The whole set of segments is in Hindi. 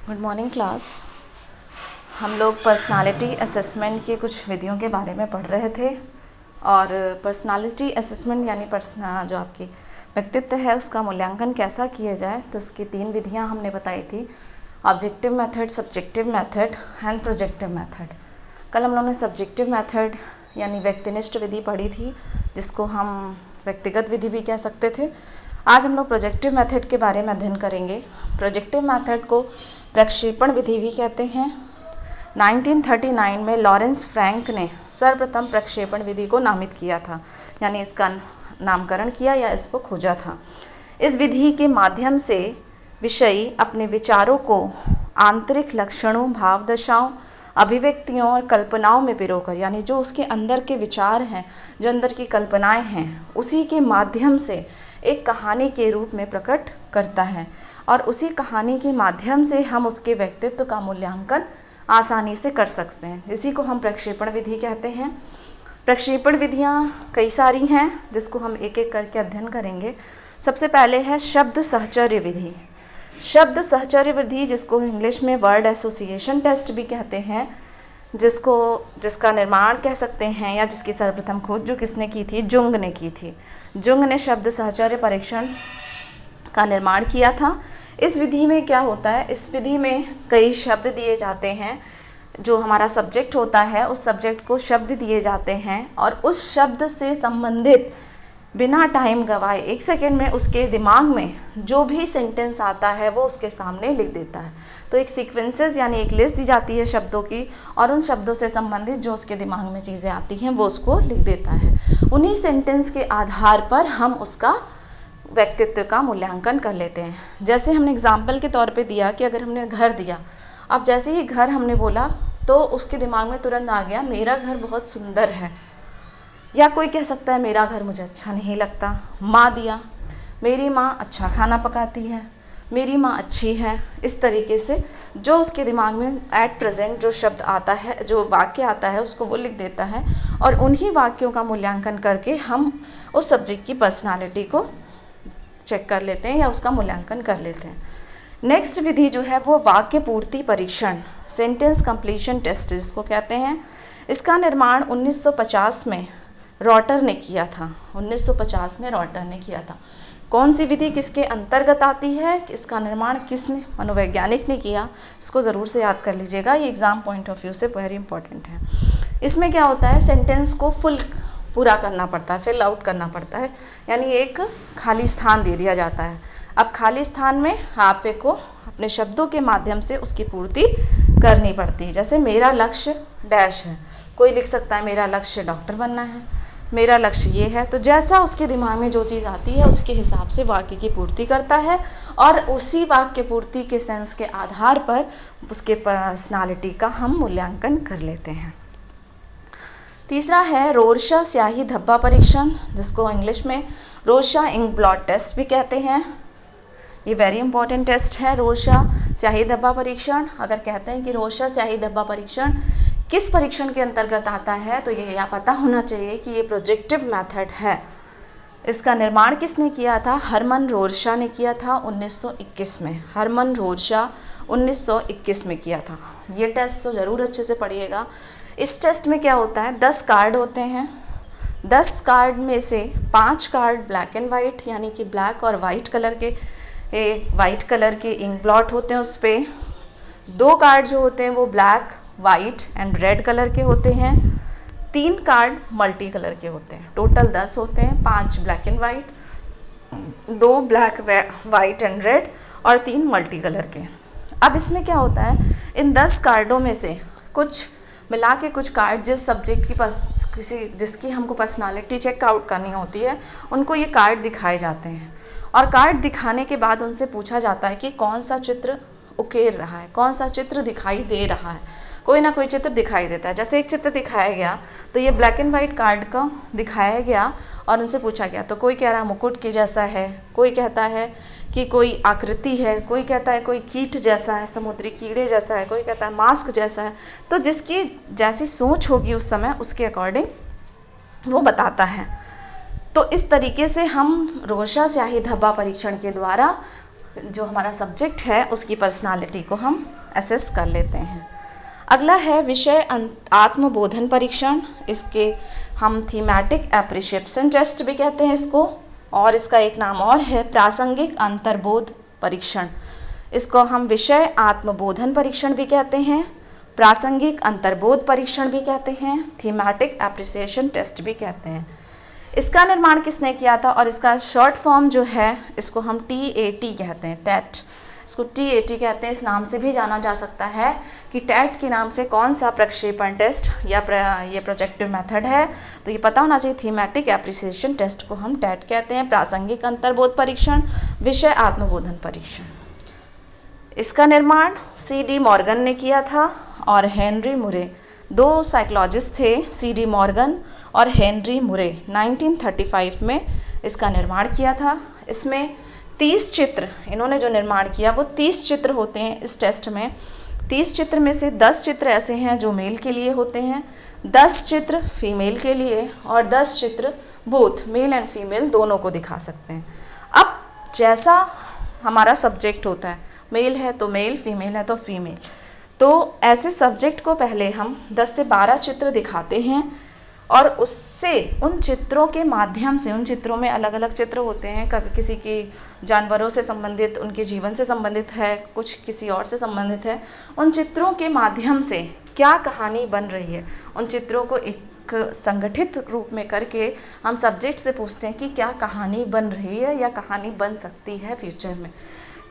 Good morning class. हम लोग पर्सनालिटी असेसमेंट के कुछ विधियों के बारे में पढ़ रहे थे और पर्सनालिटी असेसमेंट यानी जो आपकी व्यक्तित्व है उसका मूल्यांकन कैसा किया जाए, तो उसकी 3 विधियां हमने बताई थी। Objective method, subjective method and projective method. कल हम लोगों ने सब्जेक्टिव मेथड यानी व्यक्तिनिष्ठ विधि पढ़ी थी, जिसको हम व्यक्तिगत विधि भी कह सकते थे। आज हम लोग प्रोजेक्टिव मेथड के बारे में अध्ययन करेंगे। प्रोजेक्टिव मेथड को प्रक्षेपण विधि भी कहते हैं। 1939 में लॉरेंस फ्रैंक ने सर्वप्रथम प्रक्षेपण विधि को नामित किया था, यानी इसका नामकरण किया या इसको खोजा था। इस विधि के माध्यम से विषयी अपने विचारों को आंतरिक लक्षणों, भाव दशाओं, अभिव्यक्तियों और कल्पनाओं में पिरोकर, यानी जो उसके अंदर के विचार हैं, जो अंदर की कल्पनाएं हैं, उसी के माध्यम से एक कहानी के रूप में प्रकट करता है और उसी कहानी के माध्यम से हम उसके व्यक्तित्व का मूल्यांकन आसानी से कर सकते हैं। इसी को हम प्रक्षेपण विधि कहते हैं। प्रक्षेपण विधियां कई सारी हैं, जिसको हम एक एक करके अध्ययन करेंगे। सबसे पहले है शब्द सहचर्य विधि। शब्द सहचर्य विधि, जिसको इंग्लिश में वर्ड एसोसिएशन टेस्ट भी कहते हैं, जिसका निर्माण कह सकते हैं या जिसकी सर्वप्रथम खोज जो किसने की थी, जुंग ने की थी। जुंग ने शब्द सहचर्य परीक्षण का निर्माण किया था। इस विधि में क्या होता है, इस विधि में कई शब्द दिए जाते हैं। जो हमारा सब्जेक्ट होता है, उस सब्जेक्ट को शब्द दिए जाते हैं और उस शब्द से संबंधित बिना टाइम गवाए 1 सेकेंड में उसके दिमाग में जो भी सेंटेंस आता है वो उसके सामने लिख देता है। तो एक सीक्वेंसेस यानी एक लिस्ट दी जाती है शब्दों की, और उन शब्दों से संबंधित जो उसके दिमाग में चीज़ें आती हैं वो उसको लिख देता है। उन्हीं सेंटेंस के आधार पर हम उसका व्यक्तित्व का मूल्यांकन कर लेते हैं। जैसे हमने एग्जाम्पल के तौर पे दिया कि अगर हमने घर दिया, अब जैसे ही घर हमने बोला तो उसके दिमाग में तुरंत आ गया मेरा घर बहुत सुंदर है, या कोई कह सकता है मेरा घर मुझे अच्छा नहीं लगता। माँ दिया, मेरी माँ अच्छा खाना पकाती है, मेरी माँ अच्छी है। इस तरीके से जो उसके दिमाग में एट प्रेजेंट जो शब्द आता है, जो वाक्य आता है, उसको वो लिख देता है और उन्हीं वाक्यों का मूल्यांकन करके हम उस सब्जेक्ट की पर्सनालिटी को चेक कर लेते हैं या उसका मूल्यांकन कर लेते हैं। नेक्स्ट विधि जो है वो वाक्य पूर्ति परीक्षण, सेंटेंस कंप्लीशन टेस्ट जिसको कहते हैं। इसका निर्माण 1950 में रॉटर ने किया था। 1950 में रॉटर ने किया था। कौन सी विधि किसके अंतर्गत आती है, इसका निर्माण किसने, मनोवैज्ञानिक ने किया, इसको ज़रूर से याद कर लीजिएगा। ये एग्जाम पॉइंट ऑफ व्यू से वेरी इंपॉर्टेंट है। इसमें क्या होता है, सेंटेंस को फुल पूरा करना पड़ता है, फिल आउट करना पड़ता है, यानी एक खाली स्थान दे दिया जाता है। अब खाली स्थान में आपको अपने शब्दों के माध्यम से उसकी पूर्ति करनी पड़ती है। जैसे मेरा लक्ष्य डैश है, कोई लिख सकता है मेरा लक्ष्य डॉक्टर बनना है, मेरा लक्ष्य ये है। तो जैसा उसके दिमाग में जो चीज़ आती है उसके हिसाब से वाक्य की पूर्ति करता है और उसी वाक्य पूर्ति के सेंस के आधार पर उसके पर्सनालिटी का हम मूल्यांकन कर लेते हैं। तीसरा है रोरशा स्याही धब्बा परीक्षण, जिसको इंग्लिश में रोरशा इंक ब्लॉट टेस्ट भी कहते हैं। ये वेरी इंपॉर्टेंट टेस्ट है, रोरशा स्याही धब्बा परीक्षण। अगर कहते हैं कि रोरशा स्याही धब्बा परीक्षण किस परीक्षण के अंतर्गत आता है, तो ये पता होना चाहिए कि ये प्रोजेक्टिव मेथड है। इसका निर्माण किसने किया था, हरमन रोरशा ने किया था 1921 में। हरमन रोरशा 1921 में किया था। ये टेस्ट तो ज़रूर अच्छे से पढ़िएगा। इस टेस्ट में क्या होता है, 10 कार्ड होते हैं। 10 कार्ड में से 5 कार्ड ब्लैक एंड वाइट, यानी कि ब्लैक और वाइट कलर के इंक ब्लॉट होते हैं। उस पर 2 कार्ड जो होते हैं वो black, white and red colour के होते हैं। 3 कार्ड मल्टी कलर के होते हैं। टोटल 10 होते हैं, 5 black and white, 2 black, white and red और 3 मल्टी कलर के। अब इसमें क्या होता है, इन 10 कार्डों में से कुछ मिला के कुछ कार्ड जिस सब्जेक्ट की जिसकी हमको पर्सनालिटी चेक आउट करनी होती है, उनको ये कार्ड दिखाए जाते हैं और कार्ड दिखाने के बाद उनसे पूछा जाता है कि कौन सा चित्र उकेर रहा है, कौन सा चित्र दिखाई दे रहा है। कोई ना कोई चित्र दिखाई देता है। जैसे एक चित्र दिखाया गया तो ये ब्लैक एंड वाइट कार्ड का दिखाया गया और उनसे पूछा गया, तो कोई कह रहा है मुकुट के जैसा है, कोई कहता है कि कोई आकृति है, कोई कहता है कोई कीट जैसा है, समुद्री कीड़े जैसा है, कोई कहता है मास्क जैसा है। तो जिसकी जैसी सोच होगी उस समय, उसके अकॉर्डिंग वो बताता है। तो इस तरीके से हम रोरशा स्याही धब्बा परीक्षण के द्वारा जो हमारा सब्जेक्ट है उसकी पर्सनालिटी को हम असेस कर लेते हैं। अगला है विषय आत्मबोधन परीक्षण। इसके हम थीमेटिक एप्रिशिएशन टेस्ट भी कहते हैं इसको, और इसका एक नाम और है प्रासंगिक अंतर्बोध परीक्षण। इसको हम विषय आत्मबोधन परीक्षण भी कहते हैं, प्रासंगिक अंतर्बोध परीक्षण भी कहते हैं, थीमेटिक एप्रिसिएशन टेस्ट भी कहते हैं। इसका निर्माण किसने किया था और इसका शॉर्ट फॉर्म जो है इसको हम TAT कहते हैं, टैट। इसको TAT कहते हैं, इस नाम से भी जाना जा सकता है कि टैट के नाम से कौन सा प्रक्षेपण टेस्ट या ये प्रोजेक्टिव मेथड है, तो ये पता होना चाहिए। थीमेटिक एप्रिसिएशन टेस्ट को हम टैट कहते हैं, प्रासंगिक अंतर्बोध परीक्षण, विषय आत्मबोधन परीक्षण। इसका निर्माण CD मॉर्गन ने किया था और हेनरी मुरे, दो साइकोलॉजिस्ट थे, CD मॉर्गन और हेनरी मुरे। 1935 में इसका निर्माण किया था। इसमें 30 चित्र इन्होंने जो निर्माण किया वो 30 चित्र होते हैं इस टेस्ट में। 30 चित्र में से 10 चित्र ऐसे हैं जो मेल के लिए होते हैं, 10 चित्र फीमेल के लिए और 10 चित्र बोथ मेल एंड फीमेल दोनों को दिखा सकते हैं। अब जैसा हमारा सब्जेक्ट होता है, मेल है तो मेल, फीमेल है तो फीमेल, तो ऐसे सब्जेक्ट को पहले हम 10 से 12 चित्र दिखाते हैं और उससे उन चित्रों के माध्यम से, उन चित्रों में अलग अलग चित्र होते हैं, कभी किसी की जानवरों से संबंधित, उनके जीवन से संबंधित है, कुछ किसी और से संबंधित है। उन चित्रों के माध्यम से क्या कहानी बन रही है, उन चित्रों को एक संगठित रूप में करके हम सब्जेक्ट से पूछते हैं कि क्या कहानी बन रही है या कहानी बन सकती है फ्यूचर में,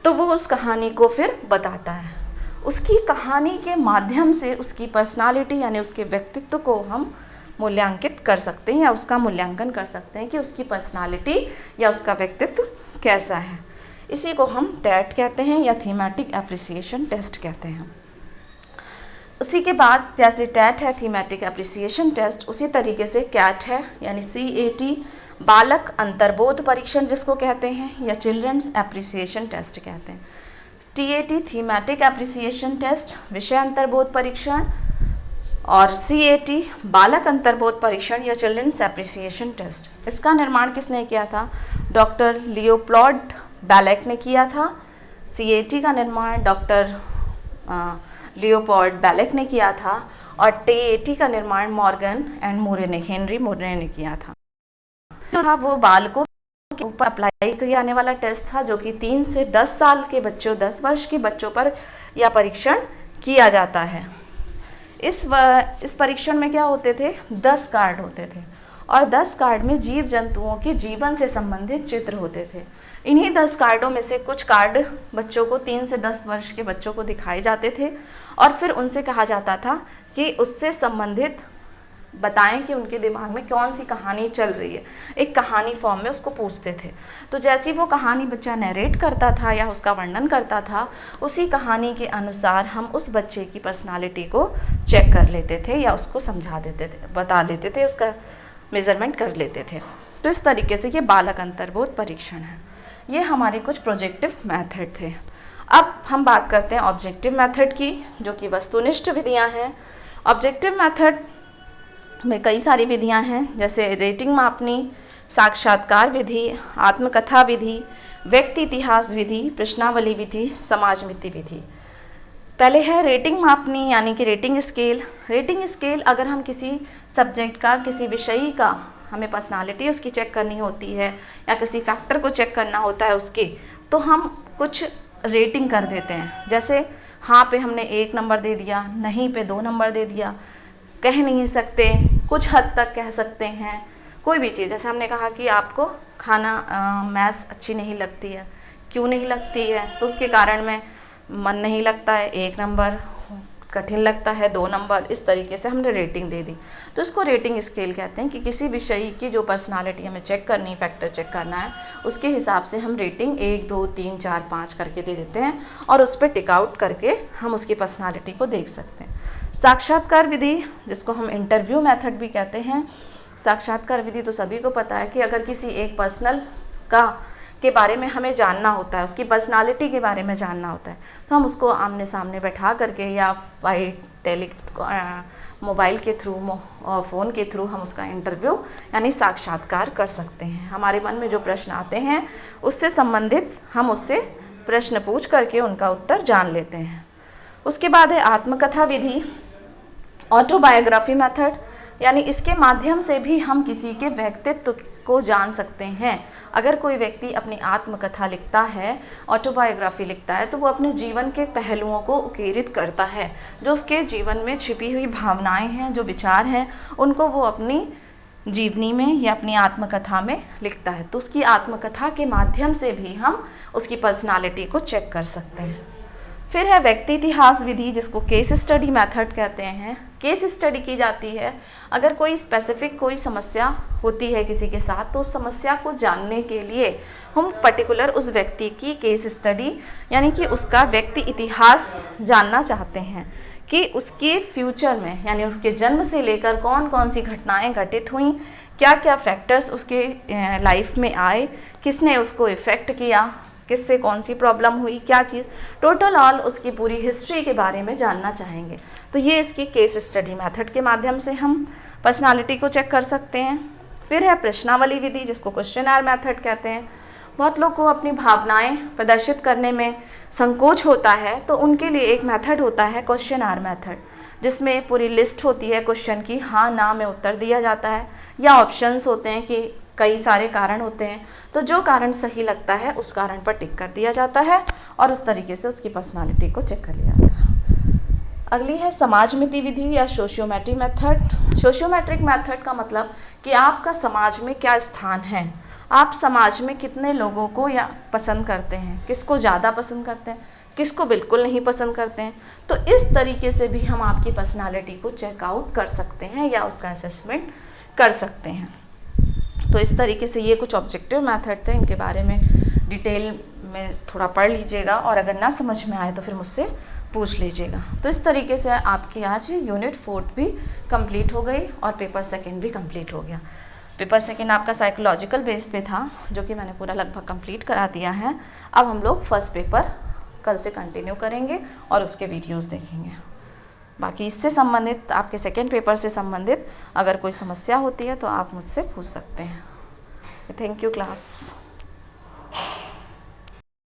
तो वो उस कहानी को फिर बताता है। उसकी कहानी के माध्यम से उसकी पर्सनालिटी यानी उसके व्यक्तित्व को हम मूल्यांकित कर सकते हैं या उसका मूल्यांकन कर सकते हैं कि उसकी पर्सनालिटी या उसका व्यक्तित्व कैसा है। इसी को हम टैट कहते हैं या थीमेटिक एप्रिसिएशन टेस्ट कहते हैं। उसी के बाद जैसे टैट है थीमेटिक एप्रिसिएशन टेस्ट, उसी तरीके से कैट है यानी CAT बालक अंतर्बोध परीक्षण जिसको कहते हैं या चिल्ड्रंस एप्रिसिएशन टेस्ट कहते हैं। TAT थीमेटिक एप्रिसिएशन टेस्ट विषय अंतर्बोध परीक्षण और CAT बालक अंतर्बोध परीक्षण या चिल्ड्रंस एप्रिसिएशन टेस्ट। इसका निर्माण किसने किया था? डॉक्टर लियोपोल्ड बैलेक ने किया था। CAT का निर्माण डॉक्टर लियोपोल्ड बैलेक ने किया था और TAT का निर्माण मॉर्गन एंड मुरे ने, हेनरी मुरे ने किया था। तो था वो बालकों के ऊपर अप्लाई किया जाने वाला टेस्ट था जो कि 3 से 10 साल के बच्चों, 10 वर्ष के बच्चों पर यह परीक्षण किया जाता है। इस परीक्षण में क्या होते थे? 10 कार्ड होते थे और 10 कार्ड में जीव जंतुओं के जीवन से संबंधित चित्र होते थे। इन्हीं 10 कार्डों में से कुछ कार्ड बच्चों को, 3 से 10 वर्ष के बच्चों को दिखाए जाते थे और फिर उनसे कहा जाता था कि उससे संबंधित बताएं कि उनके दिमाग में कौन सी कहानी चल रही है। एक कहानी फॉर्म में उसको पूछते थे, तो जैसी वो कहानी बच्चा नरेट करता था या उसका वर्णन करता था, उसी कहानी के अनुसार हम उस बच्चे की पर्सनालिटी को चेक कर लेते थे या उसको समझा देते थे, बता लेते थे, उसका मेजरमेंट कर लेते थे। तो इस तरीके से ये बालक अंतर्बोध परीक्षण है। ये हमारे कुछ प्रोजेक्टिव मेथड थे। अब हम बात करते हैं ऑब्जेक्टिव मेथड की, जो कि वस्तुनिष्ठ विधियां हैं। ऑब्जेक्टिव मेथड में कई सारी विधियां हैं, जैसे रेटिंग मापनी, साक्षात्कार विधि, आत्मकथा विधि, व्यक्ति इतिहास विधि, प्रश्नावली विधि, समाज मिति विधि। पहले है रेटिंग मापनी यानी कि रेटिंग स्केल। रेटिंग स्केल अगर हम किसी सब्जेक्ट का, किसी विषय का, हमें पर्सनालिटी उसकी चेक करनी होती है या किसी फैक्टर को चेक करना होता है उसकी, तो हम कुछ रेटिंग कर देते हैं। जैसे हाँ पे हमने 1 नंबर दे दिया, नहीं पे 2 नंबर दे दिया, कह नहीं सकते, कुछ हद तक कह सकते हैं, कोई भी चीज़। जैसे हमने कहा कि आपको खाना मैथ्स अच्छी नहीं लगती है, क्यों नहीं लगती है? तो उसके कारण में मन नहीं लगता है 1 नंबर, कठिन लगता है 2 नंबर। इस तरीके से हमने रेटिंग दे दी, तो इसको रेटिंग स्केल कहते हैं कि किसी विषय की जो पर्सनालिटी हमें चेक करनी, फैक्टर चेक करना है, उसके हिसाब से हम रेटिंग 1, 2, 3, 4, 5 करके दे देते हैं और उस पर टिक आउट करके हम उसकी पर्सनालिटी को देख सकते हैं। साक्षात्कार विधि, जिसको हम इंटरव्यू मेथड भी कहते हैं। साक्षात्कार विधि तो सभी को पता है कि अगर किसी एक पर्सनल के बारे में हमें जानना होता है, उसकी पर्सनालिटी के बारे में जानना होता है, तो हम उसको आमने सामने बैठा करके या मोबाइल के थ्रू, फ़ोन के थ्रू हम उसका इंटरव्यू यानी साक्षात्कार कर सकते हैं। हमारे मन में जो प्रश्न आते हैं उससे संबंधित हम उससे प्रश्न पूछ करके उनका उत्तर जान लेते हैं। उसके बाद है आत्मकथा विधि, ऑटोबायोग्राफी मेथड, यानी इसके माध्यम से भी हम किसी के व्यक्तित्व को जान सकते हैं। अगर कोई व्यक्ति अपनी आत्मकथा लिखता है, ऑटोबायोग्राफी लिखता है, तो वो अपने जीवन के पहलुओं को उकेरित करता है। जो उसके जीवन में छिपी हुई भावनाएं हैं, जो विचार हैं, उनको वो अपनी जीवनी में या अपनी आत्मकथा में लिखता है। तो उसकी आत्मकथा के माध्यम से भी हम उसकी पर्सनालिटी को चेक कर सकते हैं। फिर है व्यक्ति इतिहास विधि, जिसको केस स्टडी मेथड कहते हैं। केस स्टडी की जाती है अगर कोई स्पेसिफिक कोई समस्या होती है किसी के साथ, तो उस समस्या को जानने के लिए हम पर्टिकुलर उस व्यक्ति की केस स्टडी यानी कि उसका व्यक्ति इतिहास जानना चाहते हैं कि उसके फ्यूचर में यानी उसके जन्म से लेकर कौन कौन सी घटनाएं घटित हुई, क्या क्या फैक्टर्स उसके लाइफ में आए, किसने उसको इफ़ेक्ट किया, किससे कौन सी प्रॉब्लम हुई, क्या चीज़, टोटल ऑल उसकी पूरी हिस्ट्री के बारे में जानना चाहेंगे। तो ये इसकी केस स्टडी मेथड के माध्यम से हम पर्सनालिटी को चेक कर सकते हैं। फिर है प्रश्नावली विधि, जिसको क्वेश्चनर मेथड कहते हैं। बहुत लोग को अपनी भावनाएं प्रदर्शित करने में संकोच होता है, तो उनके लिए एक मेथड होता है क्वेश्चनर मेथड, जिसमें पूरी लिस्ट होती है क्वेश्चन की, हाँ ना में उत्तर दिया जाता है, या ऑप्शंस होते हैं कि कई सारे कारण होते हैं, तो जो कारण सही लगता है उस कारण पर टिक कर दिया जाता है और उस तरीके से उसकी पर्सनालिटी को चेक कर लिया जाता है। अगली है समाजमिति विधि या सोशियोमेट्रिक मेथड। सोशियोमेट्रिक मेथड का मतलब कि आपका समाज में क्या स्थान है, आप समाज में कितने लोगों को या पसंद करते हैं, किसको ज़्यादा पसंद करते हैं, किसको बिल्कुल नहीं पसंद करते हैं। तो इस तरीके से भी हम आपकी पर्सनालिटी को चेकआउट कर सकते हैं या उसका असेसमेंट कर सकते हैं। तो इस तरीके से ये कुछ ऑब्जेक्टिव मेथड थे, इनके बारे में डिटेल में थोड़ा पढ़ लीजिएगा और अगर ना समझ में आए तो फिर मुझसे पूछ लीजिएगा। तो इस तरीके से आपकी आज यूनिट 4 भी कंप्लीट हो गई और पेपर सेकंड भी कंप्लीट हो गया। पेपर सेकंड आपका साइकोलॉजिकल बेस पे था, जो कि मैंने पूरा लगभग कंप्लीट करा दिया है। अब हम लोग फर्स्ट पेपर कल से कंटिन्यू करेंगे और उसके वीडियोज़ देखेंगे। बाकी इससे संबंधित आपके सेकेंड पेपर से संबंधित अगर कोई समस्या होती है तो आप मुझसे पूछ सकते हैं। Thank you class.